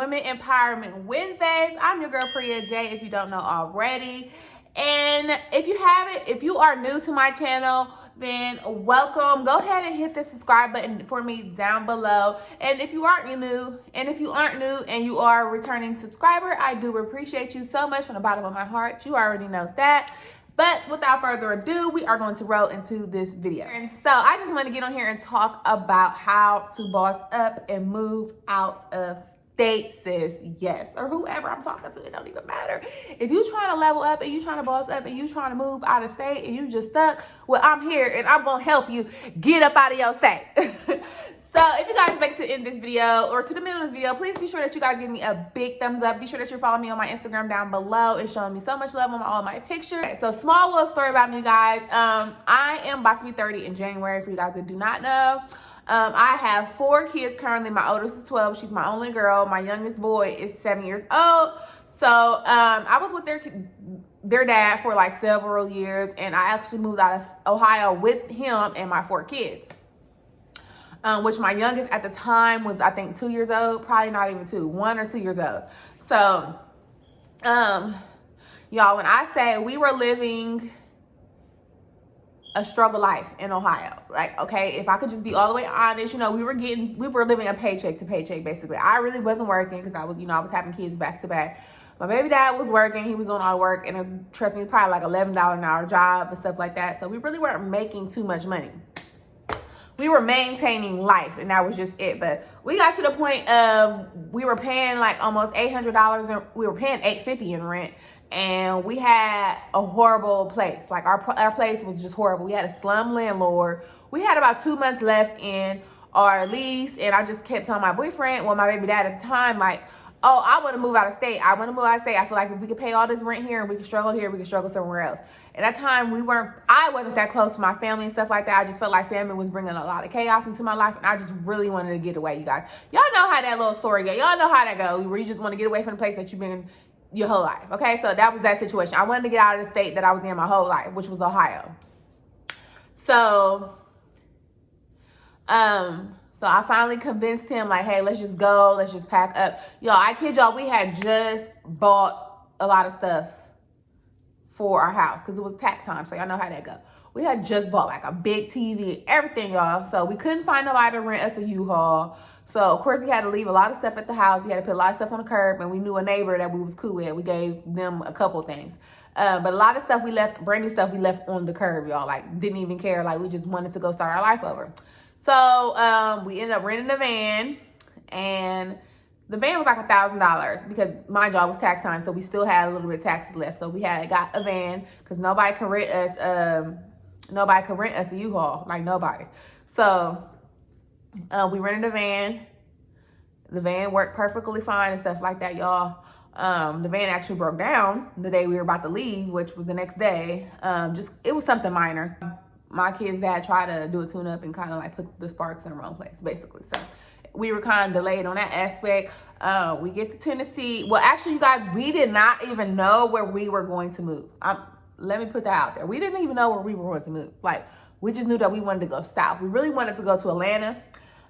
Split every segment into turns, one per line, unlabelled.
Women Empowerment Wednesdays. I'm your girl Priya J, if you don't know already. And if you are new to my channel, then welcome. Go ahead and hit the subscribe button for me down below. And if you aren't new and you are a returning subscriber, I do appreciate you so much from the bottom of my heart. You already know that. But without further ado, we are going to roll into this video. And so I just want to get on here and talk about how to boss up and move out of state, sis. Yes, or whoever I'm talking to, it don't even matter. If you trying to level up and you trying to boss up and you trying to move out of state and you just stuck, well, I'm here and I'm going to help you get up out of your state. So if you guys make it to the end of this video or to the middle of this video, please be sure that you guys give me a big thumbs up. Be sure that you're following me on my Instagram down below. It's showing me so much love on all my pictures. So small little story about me, guys. I am about to be 30 in January, for you guys that do not know. I have 4 kids currently. My oldest is 12. She's my only girl. My youngest boy is 7 years old. So I was with their dad for like several years, and I actually moved out of Ohio with him and my 4 kids. Which my youngest at the time was, I think, 2 years old. Probably not even 2, 1 or 2 years old. So, y'all, when I say we were living a struggle life in Ohio, like, okay, if I could just be all the way honest, you know, we were living a paycheck to paycheck, basically. I really wasn't working because I was having kids back to back. My baby dad was working. He was doing all the work, and trust me, probably like $11 an hour job and stuff like that. So we really weren't making too much money. We were maintaining life, and that was just it. But we got to the point of we were paying like almost $800, and we were paying $850 in rent, and we had a horrible place. Like our place was just horrible. We had a slum landlord. We had about 2 months left in our lease, and I just kept telling my boyfriend, well, my baby dad at the time, like, oh, I want to move out of state. I want to move out of state. I feel like if we could pay all this rent here and we could struggle here, we could struggle somewhere else. At that time, I wasn't that close to my family and stuff like that. I just felt like family was bringing a lot of chaos into my life, and I just really wanted to get away, you guys. Y'all know how that little story goes. Y'all know how that goes, where you just want to get away from the place that you've been your whole life, okay? So that was that situation. I wanted to get out of the state that I was in my whole life, which was Ohio. So I finally convinced him, like, hey, let's just go. Let's just pack up. Y'all, I kid y'all, we had just bought a lot of stuff for our house because it was tax time. So y'all know how that go. We had just bought like a big TV, everything, y'all. So we couldn't find nobody to rent us a U-Haul. So, of course, we had to leave a lot of stuff at the house. We had to put a lot of stuff on the curb, and we knew a neighbor that we was cool with. We gave them a couple things. But a lot of stuff we left, brand new stuff we left on the curb, y'all. Like, didn't even care. Like, we just wanted to go start our life over. So we ended up renting a van, and the van was like $1,000 because my job was tax time, so we still had a little bit of taxes left. So we got a van because nobody could rent us a U-Haul, like nobody. So we rented a van. The van worked perfectly fine and stuff like that, y'all. The van actually broke down the day we were about to leave, which was the next day. It was something minor. My kid's dad tried to do a tune-up and kind of like put the sparks in the wrong place, basically. So we were kind of delayed on that aspect. We get to Tennessee. Well, actually, you guys, we did not even know where we were going to move. Let me put that out there. We didn't even know where we were going to move. Like, we just knew that we wanted to go south. We really wanted to go to Atlanta.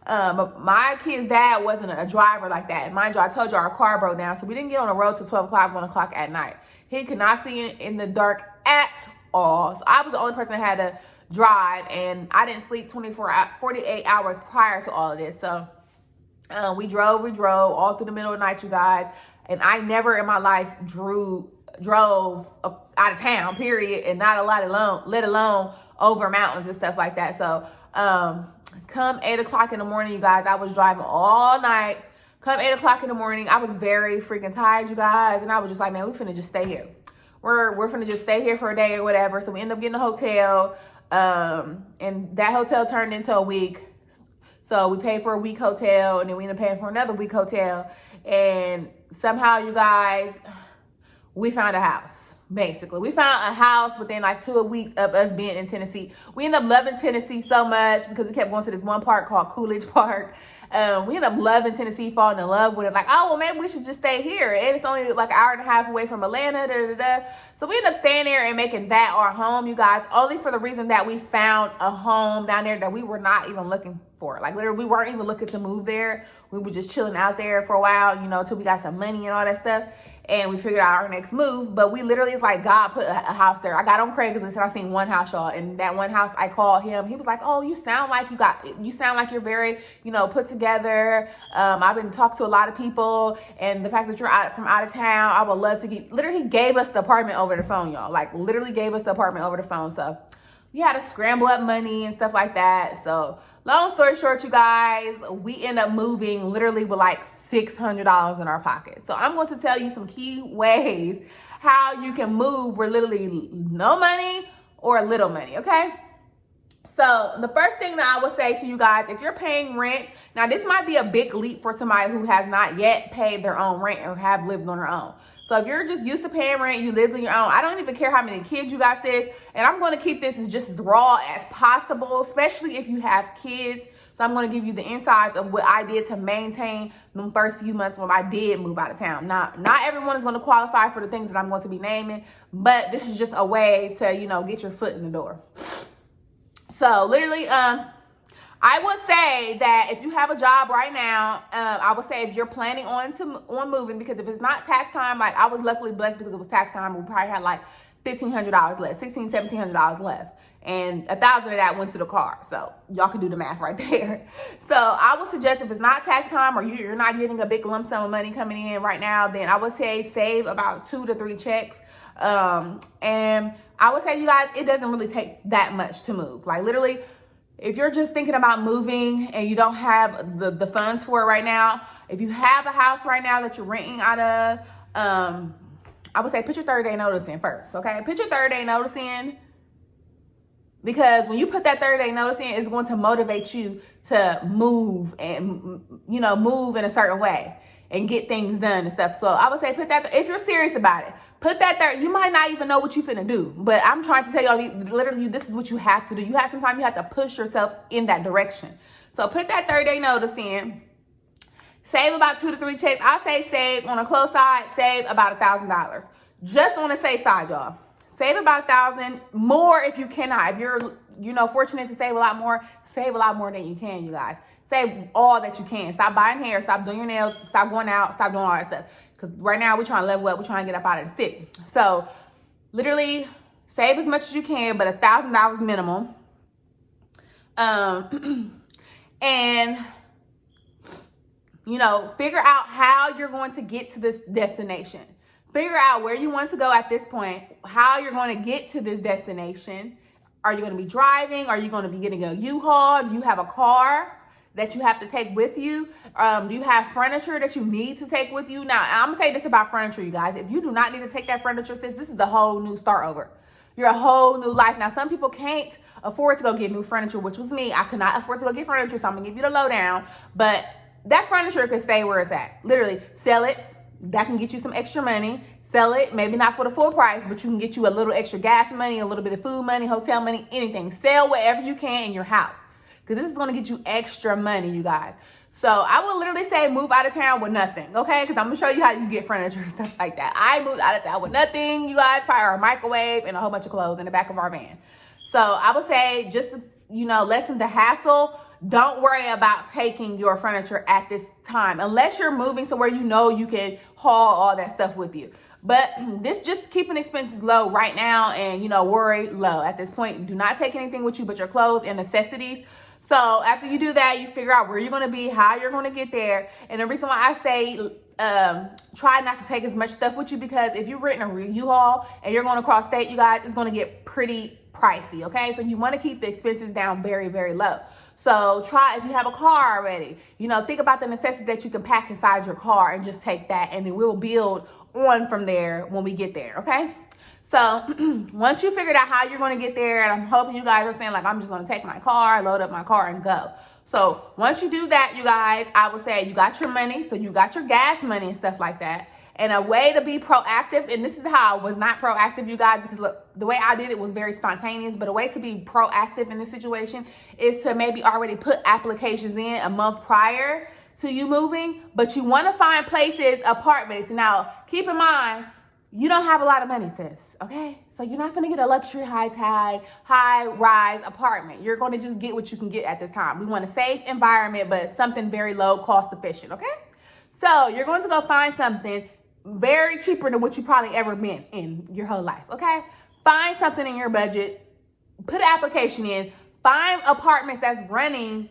But my kid's dad wasn't a driver like that. Mind you, I told you our car broke down, so we didn't get on the road till 12 o'clock, 1 o'clock at night. He could not see in the dark at all. So I was the only person that had to drive, and I didn't sleep 48 hours prior to all of this. So we drove all through the middle of the night, you guys. And I never in my life drove out of town, period, and not a lot alone, let alone over mountains and stuff like that. So come 8 o'clock in the morning, you guys, I was driving all night. Come 8 o'clock in the morning, I was very freaking tired, you guys, and I was just like, man, we finna just stay here. We're finna just stay here for a day or whatever. So we ended up getting a hotel, and that hotel turned into a week. So we paid for a week hotel, and then we ended up paying for another week hotel. And somehow, you guys, we found a house, basically. We found a house within like 2 weeks of us being in Tennessee. We ended up loving Tennessee so much because we kept going to this one park called Coolidge Park. We ended up loving Tennessee, falling in love with it. Like, oh, well, maybe we should just stay here. And it's only like an hour and a half away from Atlanta. So we ended up staying there and making that our home, you guys, only for the reason that we found a home down there that we were not even looking for. Like literally, we weren't even looking to move there. We were just chilling out there for a while, you know, until we got some money and all that stuff. And we figured out our next move. But we literally, it's like God put a house there. I got on Craigslist and I seen one house, y'all. And that one house, I called him. He was like, oh, you sound like you're very, you know, put together. I've been talking to a lot of people. And the fact that you're from out of town, I would love to get, literally he gave us the apartment over the phone, y'all. Like literally gave us the apartment over the phone. So we had to scramble up money and stuff like that. So long story short, you guys, we end up moving literally with like $600 in our pocket. So I'm going to tell you some key ways how you can move with literally no money or little money, okay? So the first thing that I would say to you guys, if you're paying rent, now this might be a big leap for somebody who has not yet paid their own rent or have lived on their own. So if you're just used to paying rent, you live on your own, I don't even care how many kids you got, sis. And I'm going to keep this as just as raw as possible, especially if you have kids. So I'm going to give you the insights of what I did to maintain the first few months when I did move out of town. Not everyone is going to qualify for the things that I'm going to be naming, but this is just a way to, you know, get your foot in the door. So literally, I would say that if you have a job right now, I would say if you're planning on moving, because if it's not tax time, like I was luckily blessed because it was tax time, we probably had like $1,500 left, $1,600, $1,700 left. And $1,000 of that went to the car. So y'all can do the math right there. So I would suggest if it's not tax time or you're not getting a big lump sum of money coming in right now, then I would say save about 2 to 3 checks. And I would say, you guys, it doesn't really take that much to move. Like literally, if you're just thinking about moving and you don't have the funds for it right now, if you have a house right now that you're renting out of, I would say put your 30-day notice in first, okay? Put your 30-day notice in, because when you put that 30-day notice in, it's going to motivate you to move and, you know, move in a certain way and get things done and stuff. So I would say put that, if you're serious about it, put that there. You might not even know what you finna do, but I'm trying to tell y'all, literally, this is what you have to do. Sometimes you have to push yourself in that direction. So put that 30-day notice in. Save about 2 to 3 checks. I say save on a close side, save about $1,000. Just on the safe side, y'all. Save about $1,000 more if you cannot. If you're, you know, fortunate to save a lot more, save a lot more than you can, you guys. Save all that you can. Stop buying hair, stop doing your nails, stop going out, stop doing all that stuff. Because right now we're trying to level up, we're trying to get up out of the city. So literally save as much as you can, but $1,000 minimum. And you know, figure out how you're going to get to this destination. Figure out where you want to go at this point, how you're going to get to this destination. Are you going to be driving? Are you going to be getting a U-Haul? Do you have a car that you have to take with you? Do you have furniture that you need to take with you? Now, I'm going to say this about furniture, you guys. If you do not need to take that furniture, sis, this is a whole new start over. You're a whole new life. Now, some people can't afford to go get new furniture, which was me. I could not afford to go get furniture, so I'm going to give you the lowdown. But that furniture could stay where it's at. Literally, sell it. That can get you some extra money. Sell it, maybe not for the full price, but you can get you a little extra gas money, a little bit of food money, hotel money, anything. Sell whatever you can in your house, because this is going to get you extra money, you guys. So I would literally say move out of town with nothing, okay? Because I'm going to show you how you get furniture and stuff like that. I moved out of town with nothing, you guys, probably a microwave and a whole bunch of clothes in the back of our van. So I would say just to, you know, lessen the hassle. Don't worry about taking your furniture at this time, unless you're moving somewhere you know you can haul all that stuff with you. But this just keeping expenses low right now, and, you know, worry low at this point. Do not take anything with you but your clothes and necessities. So after you do that, you figure out where you're going to be, how you're going to get there. And the reason why I say try not to take as much stuff with you, because if you're renting a U-Haul and you're going across state, you guys, it's going to get pretty pricey, okay? So you want to keep the expenses down very, very low. So try, if you have a car already, you know, think about the necessities that you can pack inside your car and just take that, and then we'll build on from there when we get there, okay? So once you figured out how you're going to get there, and I'm hoping you guys are saying, like, I'm just going to take my car, load up my car, and go. So once you do that, you guys, I would say you got your money, so you got your gas money and stuff like that. And a way to be proactive, and this is how I was not proactive, you guys, because look, the way I did it was very spontaneous, but a way to be proactive in this situation is to maybe already put applications in a month prior to you moving, but you want to find places, apartments. Now, keep in mind, you don't have a lot of money, sis, okay? So you're not gonna get a luxury high-rise apartment. You're gonna just get what you can get at this time. We want a safe environment, but something very low cost efficient, okay? So you're going to go find something very cheaper than what you probably ever been in your whole life, okay? Find something in your budget, put an application in, find apartments that's running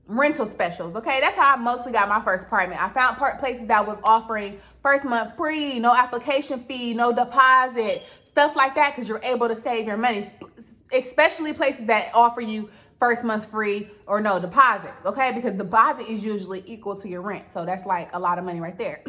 rental specials, okay? That's how I mostly got my first apartment. I found places that was offering first month free, no application fee, no deposit, stuff like that, because you're able to save your money, especially places that offer you first month free or no deposit, okay? Because deposit is usually equal to your rent, so that's like a lot of money right there.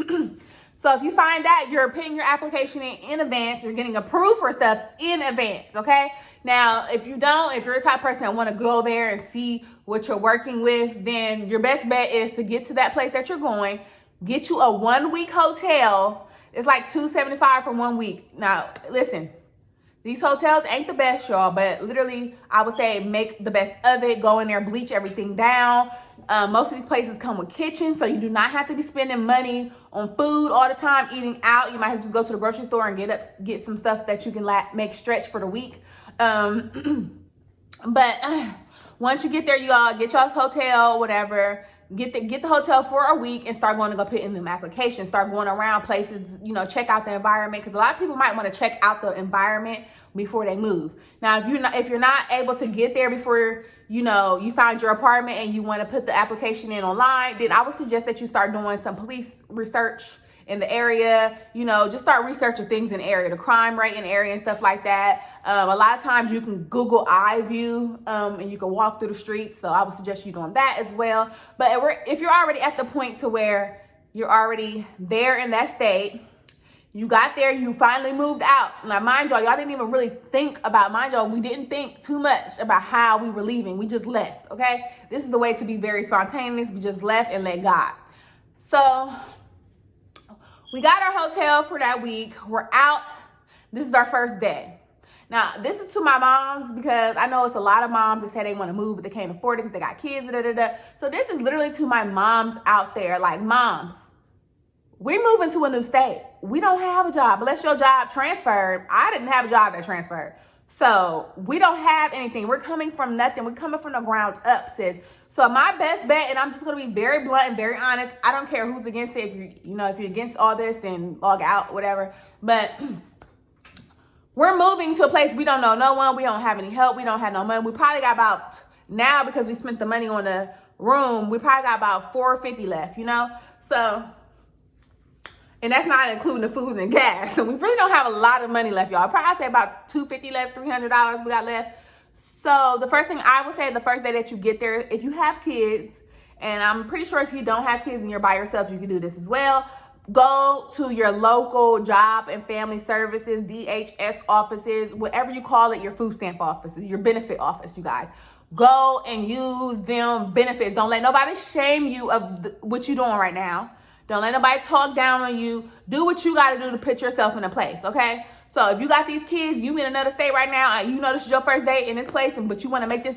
So if you find that, you're putting your application in advance, you're getting approved for stuff in advance, okay? Now, if you're the type of person that want to go there and see what you're working with, then your best bet is to get to that place that you're going, get you a 1 week hotel. It's like $275 for 1 week. Now, listen, these hotels ain't the best, y'all, but literally, I would say make the best of it. Go in there, bleach everything down. Most of these places come with kitchens, so you do not have to be spending money on food all the time, eating out. You might have to just go to the grocery store and get some stuff that you can make stretch for the week. But once you get there, y'all get y'all's hotel, whatever. Get the hotel for a week and start going to go put in them applications. Start going around places, check out the environment, because a lot of people might want to check out the environment before they move. Now, if you're not able to get there before you find your apartment and you want to put the application in online, then I would suggest that you start doing some police research in the area. Just start researching things in the area, the crime rate in the area and stuff like that. A lot of times you can Google eye view and you can walk through the streets. So I would suggest you doing that as well. But if you're already at the point to where you're already there in that state, you got there, you finally moved out. Now, mind y'all didn't even really think about, we didn't think too much about how we were leaving. We just left, okay? This is the way to be very spontaneous. We just left and let God. So we got our hotel for that week. We're out. This is our first day. Now, this is to my moms, because I know it's a lot of moms that say they want to move, but they can't afford it because they got kids, So this is literally to my moms out there. Like, moms, we're moving to a new state. We don't have a job unless your job transferred. I didn't have a job that transferred. So we don't have anything. We're coming from nothing. We're coming from the ground up, sis. So my best bet, and I'm just going to be very blunt and very honest. I don't care who's against it. If you're against all this, then log out, whatever. But we're moving to a place we don't know no one. We don't have any help. We don't have no money. We probably got about, now because we spent the money on the room, we probably got about $450 left, So, and that's not including the food and gas. So we really don't have a lot of money left, y'all. Probably say about $250 left, $300 we got left. So the first thing I would say, the first day that you get there, if you have kids, and I'm pretty sure if you don't have kids and you're by yourself, you can do this as well. Go to your local job and family services, DHS offices, whatever you call it, your food stamp offices, your benefit office, you guys. Go and use them benefits. Don't let nobody shame you of what you're doing right now. Don't let nobody talk down on you. Do what you got to do to put yourself in a place, okay? So if you got these kids, you in another state right now, and this is your first day in this place, but you want to make this,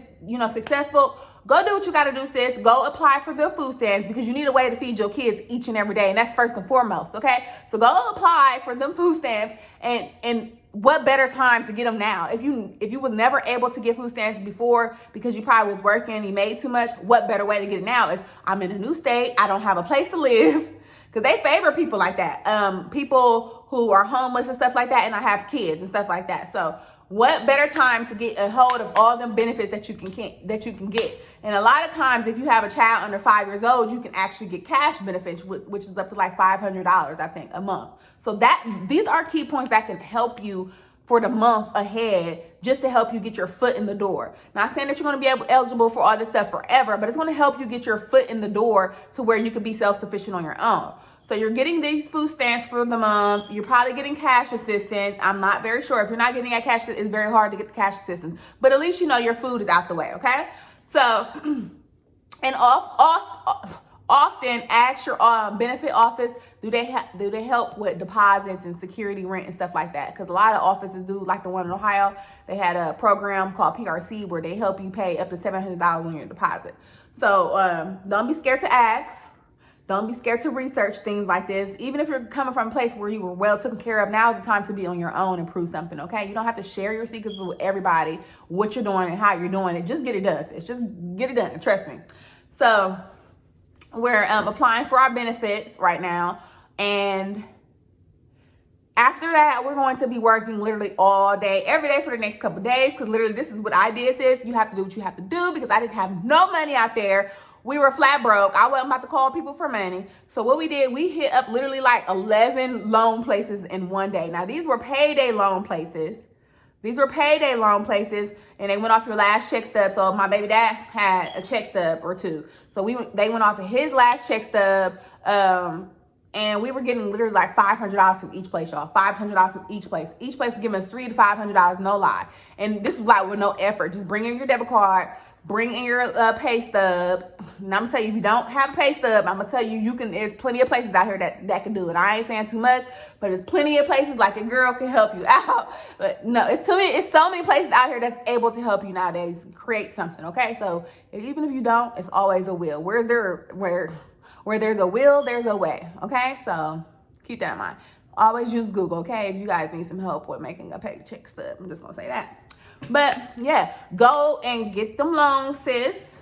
successful, go do what you got to do, sis. Go apply for the food stamps, because you need a way to feed your kids each and every day, and that's first and foremost, okay? So go apply for them food stamps, and what better time to get them now? If you was never able to get food stamps before because you probably was working, you made too much, what better way to get it now is, I'm in a new state, I don't have a place to live, because they favor people like that, people who are homeless and stuff like that, and I have kids and stuff like that. So what better time to get a hold of all them benefits that you can get? And a lot of times, if you have a child under 5 years old, you can actually get cash benefits, which is up to like $500, I think, a month. So these are key points that can help you for the month ahead, just to help you get your foot in the door. Not saying that you're going to be eligible for all this stuff forever, but it's going to help you get your foot in the door to where you can be self-sufficient on your own. So you're getting these food stamps for the month. You're probably getting cash assistance. I'm not very sure. If you're not getting that cash, it's very hard to get the cash assistance. But at least your food is out the way, okay? So, and often ask your benefit office, do they help with deposits and security rent and stuff like that? Because a lot of offices do, like the one in Ohio, they had a program called PRC where they help you pay up to $700 on your deposit. So don't be scared to ask. Don't be scared to research things like this. Even if you're coming from a place where you were well taken care of, now is the time to be on your own and prove something, okay? You don't have to share your secrets with everybody, what you're doing and how you're doing it. Just get it done. It's just get it done, trust me. So we're applying for our benefits right now. And after that, we're going to be working literally all day, every day for the next couple of days, because literally this is what I did, sis. You have to do what you have to do, because I didn't have no money out there. We were flat broke. I wasn't about to call people for money. So what we did, we hit up literally like 11 loan places in one day. Now, these were payday loan places. These were payday loan places, and they went off your last check stub. So my baby dad had a check stub or two. So they went off of his last check stub, and we were getting literally like $500 from each place, y'all. $500 from each place. Each place was giving us $300 to $500, no lie. And this was like with no effort. Just bring in your debit card, bring in your pay stub. And I'm gonna tell you, if you don't have a pay stub, I'm gonna tell you, there's plenty of places out here that can do it. I ain't saying too much, but there's plenty of places like a girl can help you out. But no, it's so many places out here that's able to help you nowadays create something, okay? So even if you don't, it's always a will. Where there's a will, there's a way, okay? So keep that in mind. Always use Google, okay? If you guys need some help with making a paycheck stub, I'm just gonna say that. But yeah, go and get them loans, sis.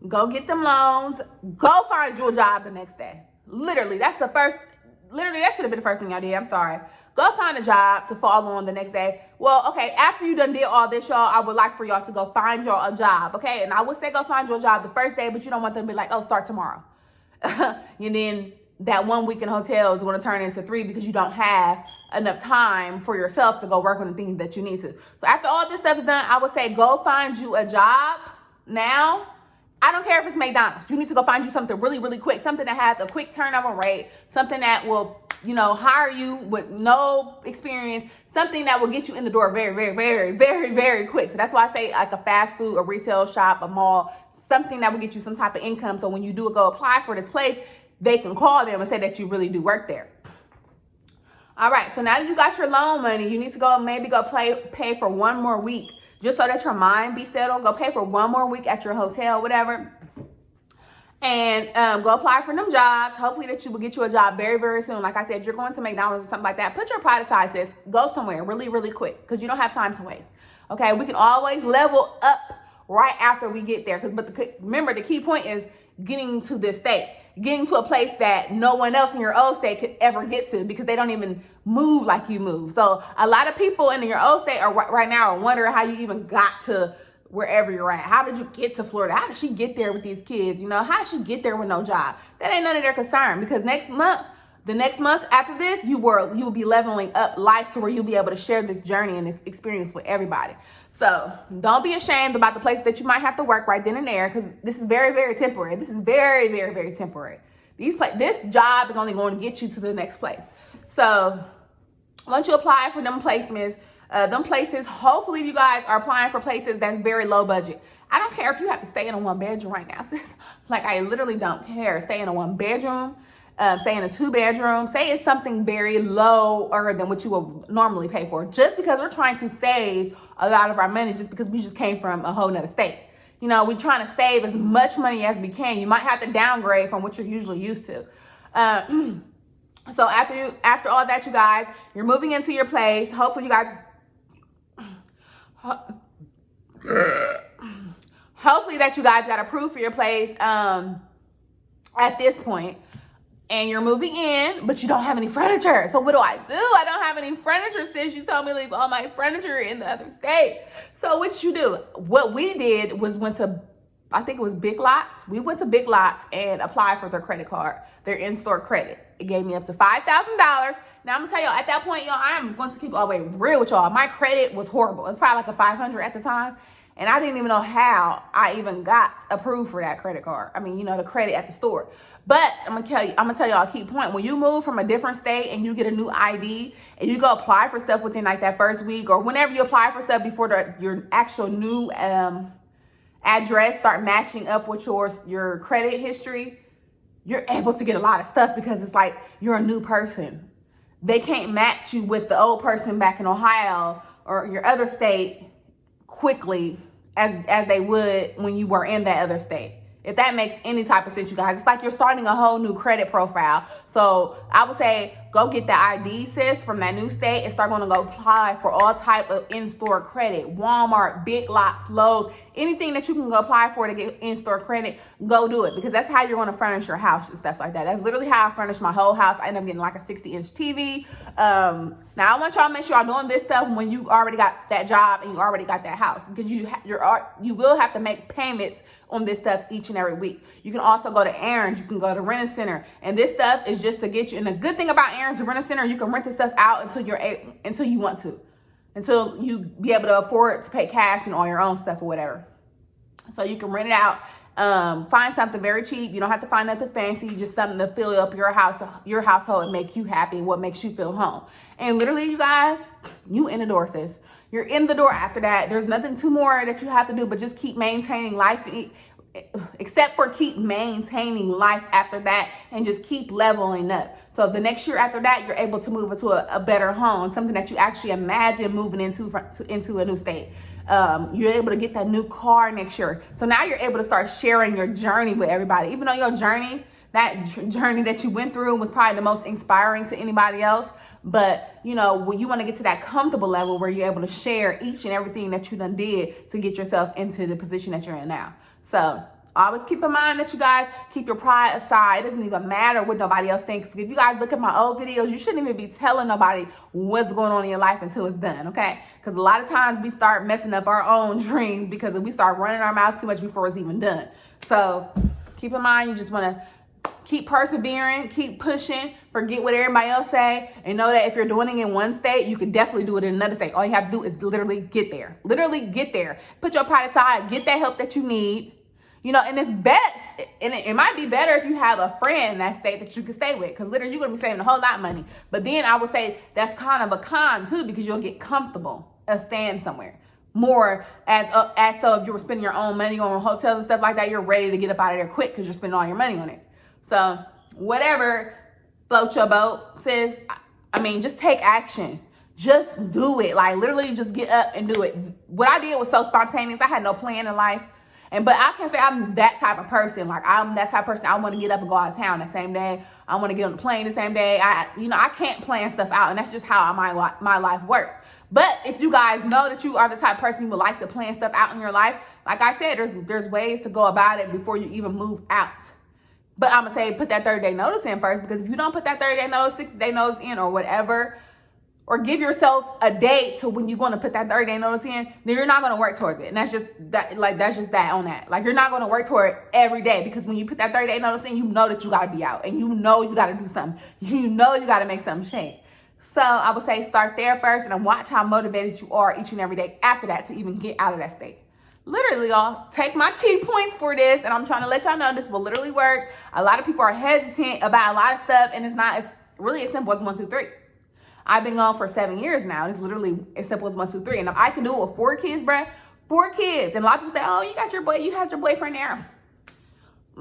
Go get them loans. Go find you a job the next day. Literally, that should have been the first thing y'all did. I'm sorry. Go find a job to fall on the next day. Well, okay, after you done did all this, y'all, I would like for y'all to go find y'all a job, okay? And I would say go find your job the first day, but you don't want them to be like, oh, start tomorrow. And then that 1 week in hotel is going to turn into 3 because you don't have enough time for yourself to go work on the things that you need to. So after all this stuff is done, I would say go find you a job now. I don't care if it's McDonald's. You need to go find you something really, really quick. Something that has a quick turnover rate. Something that will, hire you with no experience. Something that will get you in the door very, very, very, very, very quick. So that's why I say like a fast food, a retail shop, a mall. Something that will get you some type of income. So when you do go apply for this place, they can call them and say that you really do work there. All right, so now that you got your loan money, you need to go pay for 1 more week, just so that your mind be settled. Go pay for 1 more week at your hotel, whatever, and go apply for them jobs. Hopefully that you will get you a job very, very soon. Like I said, if you're going to McDonald's or something like that, put your pride aside, sis. Go somewhere really, really quick, because you don't have time to waste. Okay, we can always level up right after we get there. Remember, the key point is getting to this state. Getting to a place that no one else in your old state could ever get to, because they don't even move like you move. So a lot of people in your old state right now are wondering how you even got to wherever you're at. How did you get to Florida? How did she get there with these kids? How did she get there with no job? That ain't none of their concern, because the next month after this, you will be leveling up life to where you'll be able to share this journey and experience with everybody. So don't be ashamed about the places that you might have to work right then and there, because this is very, very temporary. This is very, very, very temporary. This job is only going to get you to the next place. So once you apply for them placements, them places, hopefully you guys are applying for places that's very low budget. I don't care if you have to stay in a 1-bedroom right now, sis. Like, I literally don't care. Stay in a 1-bedroom. Stay in a 2-bedroom. Say it's something very lower than what you will normally pay for, just because we're trying to save a lot of our money, just because we just came from a whole nother state. We're trying to save as much money as we can. You might have to downgrade from what you're usually used to. So after all that, you guys, you're moving into your place. Hopefully you guys got approved for your place at this point. And you're moving in, but you don't have any furniture. So what do? I don't have any furniture, sis. You told me to leave all my furniture in the other state. So what you do? What we did was went to, I think it was Big Lots. We went to Big Lots and applied for their credit card, their in-store credit. It gave me up to $5,000. Now I'm gonna tell y'all, at that point, y'all, I am going to keep all the way real with y'all. My credit was horrible. It's probably like a 500 at the time. And I didn't even know how I even got approved for that credit card. I mean, the credit at the store. But I'm gonna tell y'all a key point. When you move from a different state and you get a new ID and you go apply for stuff within like that first week, or whenever you apply for stuff before your actual new address start matching up with your credit history, you're able to get a lot of stuff, because it's like you're a new person. They can't match you with the old person back in Ohio or your other state quickly as they would when you were in that other state. If that makes any type of sense, you guys. It's like you're starting a whole new credit profile. So I would say go get the ID, sis, from that new state and start going to go apply for all type of in-store credit. Walmart, Big Lots, Lowe's, anything that you can go apply for to get in-store credit, go do it. Because that's how you're going to furnish your house and stuff like that. That's literally how I furnished my whole house. I ended up getting like a 60-inch TV. Now I want y'all to make sure y'all doing this stuff when you already got that job and you already got that house, because you will have to make payments on this stuff each and every week. You can also go to errands. You can go to Rent-A-Center, and this stuff is just to get you. And the good thing about errands and Rent-A-Center, you can rent the stuff out until you want to, until you be able to afford to pay cash and all your own stuff or whatever. So you can rent it out. Find something very cheap. You don't have to find nothing fancy, just something to fill up your household and make you happy, what makes you feel home. And literally, you guys, you in the door, sis. You're in the door after that. There's nothing too more that you have to do, but just keep maintaining life, except for keep maintaining life after that, and just keep leveling up. So the next year after that, you're able to move into a better home, something that you actually imagine moving into a new state. You're able to get that new car next year. So now you're able to start sharing your journey with everybody. Even though your journey, that journey that you went through was probably the most inspiring to anybody else. But, you know, when you want to get to that comfortable level where you're able to share each and everything that you done did to get yourself into the position that you're in now. So always keep in mind that you guys keep your pride aside. It doesn't even matter what nobody else thinks. If you guys look at my old videos, you shouldn't even be telling nobody what's going on in your life until it's done, okay? Because a lot of times we start messing up our own dreams because we start running our mouth too much before it's even done. So keep in mind, you just want to keep persevering, keep pushing, forget what everybody else say, and know that if you're doing it in one state, you can definitely do it in another state. All you have to do is literally get there. Literally get there. Put your pride aside, get that help that you need. You know, and it's best, and it might be better if you have a friend in that state that you can stay with, because literally you're going to be saving a whole lot of money. But then I would say that's kind of a con too, because you'll get comfortable of staying somewhere. More as so if you were spending your own money on hotels and stuff like that, you're ready to get up out of there quick because you're spending all your money on it. So whatever floats your boat, sis. I mean, just take action. Just do it. Like literally just get up and do it. What I did was so spontaneous. I had no plan in life. But I can say I'm that type of person. Like I'm that type of person. I want to get up and go out of town the same day. I want to get on the plane the same day. I can't plan stuff out, and that's just how my life works. But if you guys know that you are the type of person who would like to plan stuff out in your life, like I said, there's ways to go about it before you even move out. But I'm going to say put that 30-day notice in first, because if you don't put that 30-day notice, 60-day notice in or whatever, or give yourself a date to when you're going to put that 30-day notice in, then you're not going to work towards it. And that's just that, like, that's just that on that. Like, you're not going to work toward it every day, because when you put that 30-day notice in, you know that you got to be out, and you know you got to do something. You know you got to make something change. So I would say start there first, and then watch how motivated you are each and every day after that to even get out of that state. Literally, y'all, take my key points for this, and I'm trying to let y'all know this will literally work. A lot of people are hesitant about a lot of stuff, and it's not really as simple as 1, 2, 3. I've been gone for 7 years now. It's literally as simple as 1, 2, 3. And if I can do it with 4 kids, bruh, 4 kids. And a lot of people say, oh, you had your boyfriend there.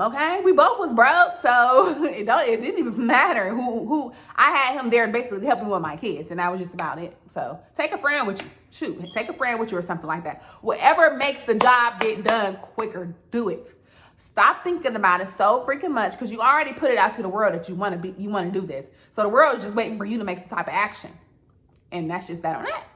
Okay, we both was broke, so it didn't even matter who. I had him there basically to help me with my kids, and that was just about it. So take a friend with you. Shoot, take a friend with you or something like that. Whatever makes the job get done quicker, do it. Stop thinking about it so freaking much, because you already put it out to the world that you want to do this. So the world is just waiting for you to make some type of action. And that's just that on that.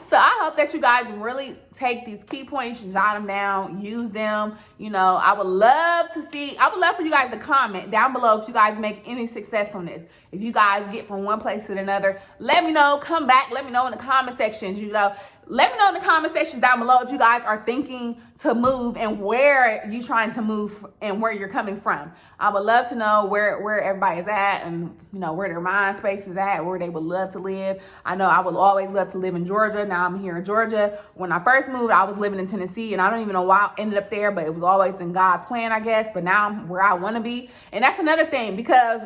So I hope that you guys really take these key points, jot them down, use them. You know, I would love for you guys to comment down below if you guys make any success on this. If you guys get from one place to another, let me know. Come back. Let me know in the comment sections, you know. Let me know in the comment sections down below if you guys are thinking to move and where you trying to move and where you're coming from. I would love to know where everybody's at, and you know where their mind space is at, where they would love to live. I know I would always love to live in Georgia. Now I'm here in Georgia. When I first moved, I was living in Tennessee, and I don't even know why I ended up there, but it was always in God's plan, I guess. But now I'm where I want to be. And that's another thing, because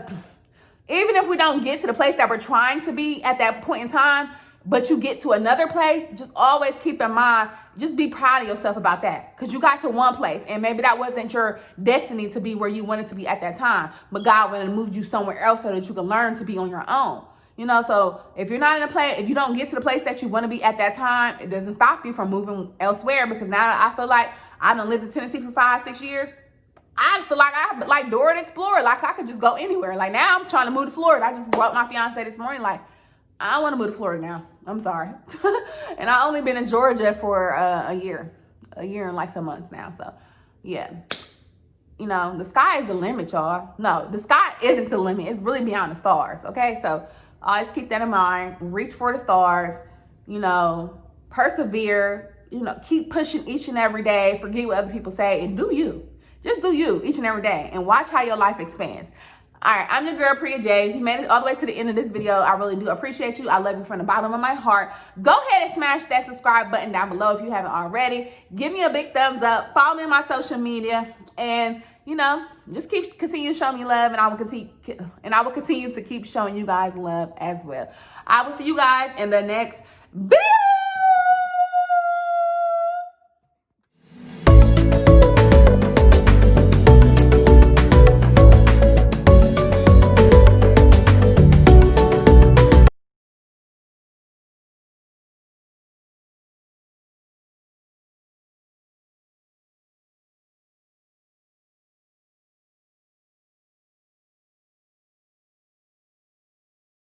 even if we don't get to the place that we're trying to be at that point in time, but you get to another place, just always keep in mind, just be proud of yourself about that. Because you got to one place, and maybe that wasn't your destiny to be where you wanted to be at that time. But God went and moved you somewhere else so that you can learn to be on your own. You know, so if you're not in a place, if you don't get to the place that you want to be at that time, it doesn't stop you from moving elsewhere. Because now I feel like I done lived in Tennessee for 5, 6 years. I feel like I like Dora the Explorer. Like I could just go anywhere. Like now I'm trying to move to Florida. I just brought my fiance this morning. Like I want to move to Florida now. I'm sorry. And I only been in Georgia for a year and like some months now. So yeah, you know, the sky is the limit, y'all. No, the sky isn't the limit. It's really beyond the stars. Okay. So always keep that in mind. Reach for the stars, you know, persevere, you know, keep pushing each and every day. Forget what other people say and do you. Just do you each and every day and watch how your life expands. All right, I'm your girl, Priya J. If you made it all the way to the end of this video, I really do appreciate you. I love you from the bottom of my heart. Go ahead and smash that subscribe button down below if you haven't already. Give me a big thumbs up. Follow me on my social keep, you know, just continue to show me love, and I will continue to keep showing you guys love as well. I will see you guys in the next video.